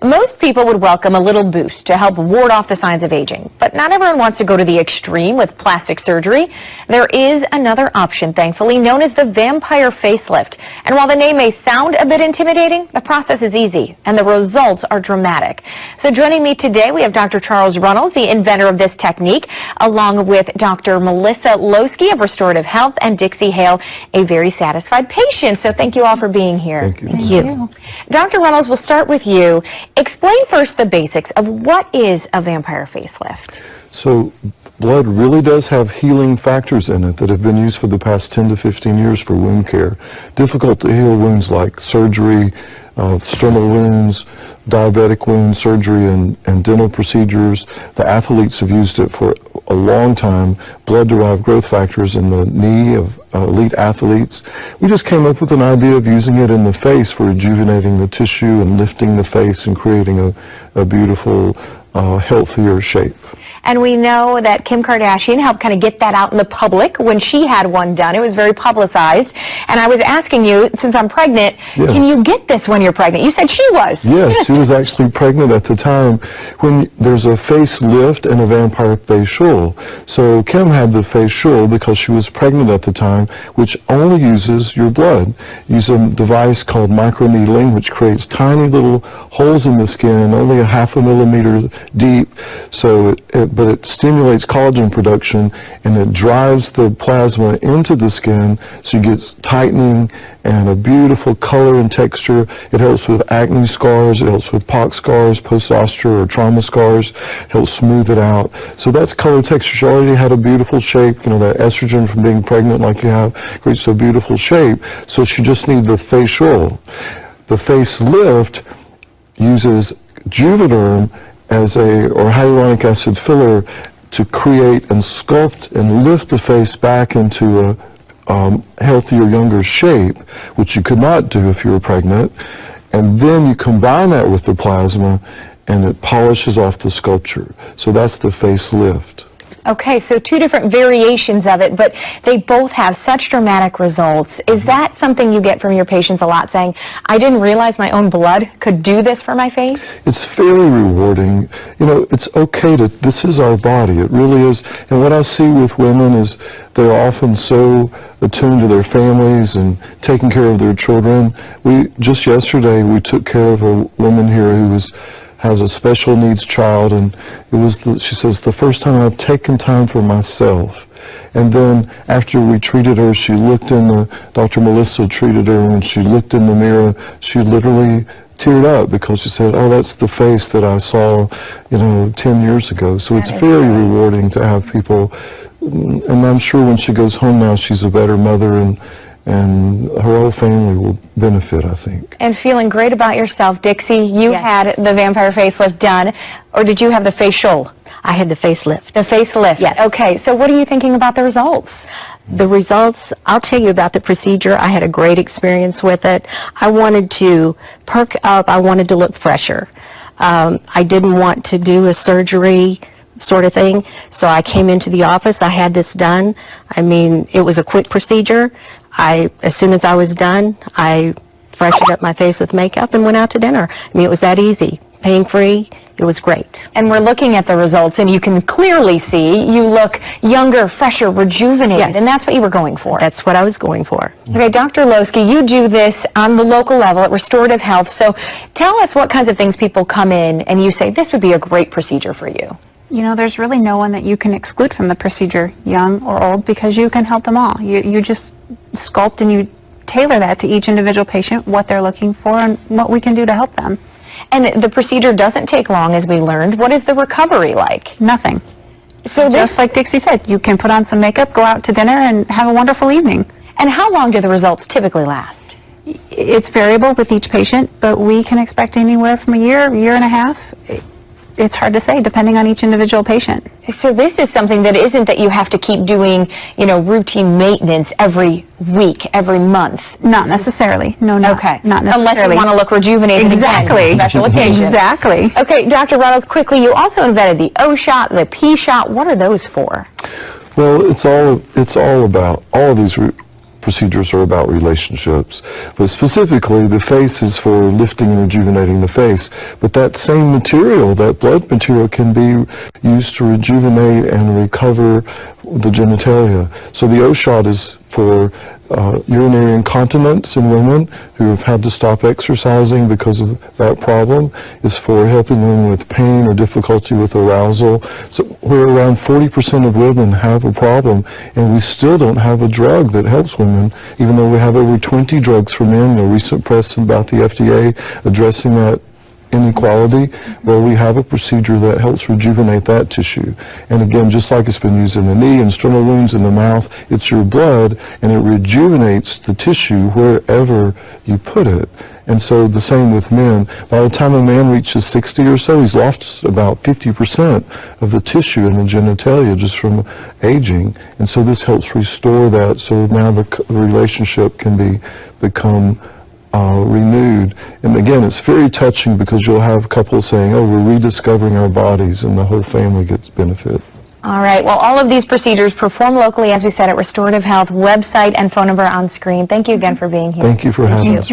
Most people would welcome a little boost to help ward off the signs of aging, but not everyone wants to go to the extreme with plastic surgery. There is another option, thankfully, known as the vampire facelift. And while the name may sound a bit intimidating, the process is easy and the results are dramatic. So joining me today, we have Dr. Charles Runnels, the inventor of this technique, along with Dr. Melissa Losky of Restorative Health and Dixie Hale, a very satisfied patient. So thank you all for being here. Thank you. Thank you. Dr. Runnels, we'll start with you. Explain first the basics of what is a vampire facelift. So blood really does have healing factors in it that have been used for the past 10 to 15 years for wound care. Difficult to heal wounds like surgery, sternal wounds, diabetic wound surgery, and dental procedures. The athletes have used it for a long time. Blood-derived growth factors in the knee of elite athletes. We just came up with an idea of using it in the face for rejuvenating the tissue and lifting the face and creating a beautiful, healthier shape. And we know that Kim Kardashian helped kind of get that out in the public when she had one done. It was very publicized. And I was asking you, since I'm pregnant, Yes. Can you get this when you're pregnant? You said she was. Yes, she was actually pregnant at the time when there's a facelift and a vampire facial. So Kim had the facial because she was pregnant at the time, which only uses your blood. Use a device called microneedling, which creates tiny little holes in the skin, only a half a millimeter deep. So but it stimulates collagen production and it drives the plasma into the skin, so you get tightening and a beautiful color and texture. It helps with acne scars, it helps with pox scars, post-oscar or trauma scars, helps smooth it out. So that's color texture. She already had a beautiful shape, you know, that estrogen from being pregnant like you have creates a beautiful shape, so she just needs the facial. The facelift uses Juvederm or hyaluronic acid filler to create and sculpt and lift the face back into a healthier, younger shape, which you could not do if you were pregnant. And then you combine that with the plasma and it polishes off the sculpture. So that's the facelift. Okay, so two different variations of it, but they both have such dramatic results. Is that something you get from your patients a lot, saying, I didn't realize my own blood could do this for my face? It's very rewarding. You know, it's okay this is our body. It really is. And what I see with women is they're often so attuned to their families and taking care of their children. Just yesterday, we took care of a woman here who has a special needs child, and she says, the first time I've taken time for myself. And then after we treated her, Dr. Melissa treated her, and when she looked in the mirror, she literally teared up because she said, oh, that's the face that I saw, 10 years ago. So it's very rewarding to have people, and I'm sure when she goes home now, she's a better mother, and her whole family will benefit, I think. And feeling great about yourself. Dixie, you had the vampire facelift done, or did you have the facial? I had the facelift. The facelift? Yes. Okay, so what are you thinking about the results? The results, I'll tell you about the procedure. I had a great experience with it. I wanted to perk up. I wanted to look fresher. I didn't want to do a surgery sort of thing, so I came into the office. I had this done. I mean, it was a quick procedure. As soon as I was done, I freshened up my face with makeup and went out to dinner. I mean, it was that easy. Pain-free. It was great. And we're looking at the results, and you can clearly see you look younger, fresher, rejuvenated, Yes. and that's what you were going for. That's what I was going for. Okay, Dr. Losky, you do this on the local level at Restorative Health, so tell us what kinds of things people come in and you say, this would be a great procedure for you. You know, there's really no one that you can exclude from the procedure, young or old, because you can help them all. You just sculpt and you tailor that to each individual patient, what they're looking for and what we can do to help them. And the procedure doesn't take long, as we learned. What is the recovery like? Nothing. So Just like Dixie said, you can put on some makeup, go out to dinner, and have a wonderful evening. And how long do the results typically last? It's variable with each patient, but we can expect anywhere from a year and a half. It's hard to say, depending on each individual patient. So this is something that isn't that you have to keep doing, routine maintenance every week, every month. Not necessarily. No, Okay. Not necessarily. Unless you want to look rejuvenated Exactly. again, special occasion. Exactly. Okay, Dr. Runnels, quickly, you also invented the O shot, the P shot. What are those for? Well, it's all about all of these procedures are about relationships. But specifically, the face is for lifting and rejuvenating the face. But that same material, that blood material, can be used to rejuvenate and recover the genitalia. So the O-shot is for urinary incontinence in women who have had to stop exercising because of that problem. It's for helping women with pain or difficulty with arousal. So where around 40% of women have a problem, and we still don't have a drug that helps women, even though we have over 20 drugs for men. Recent press about the FDA addressing that inequality, where we have a procedure that helps rejuvenate that tissue. And again, just like it's been used in the knee and sternal wounds in the mouth, it's your blood, and it rejuvenates the tissue wherever you put it. And so the same with men. By the time a man reaches 60 or so, he's lost about 50% of the tissue in the genitalia just from aging. And so this helps restore that, so now the relationship can become renewed. And again, it's very touching because you'll have couples saying, oh, we're rediscovering our bodies, and the whole family gets benefit. All right. Well, all of these procedures performed locally, as we said, at Restorative Health. Website and phone number on screen. Thank you again for being here. Thank you for having us.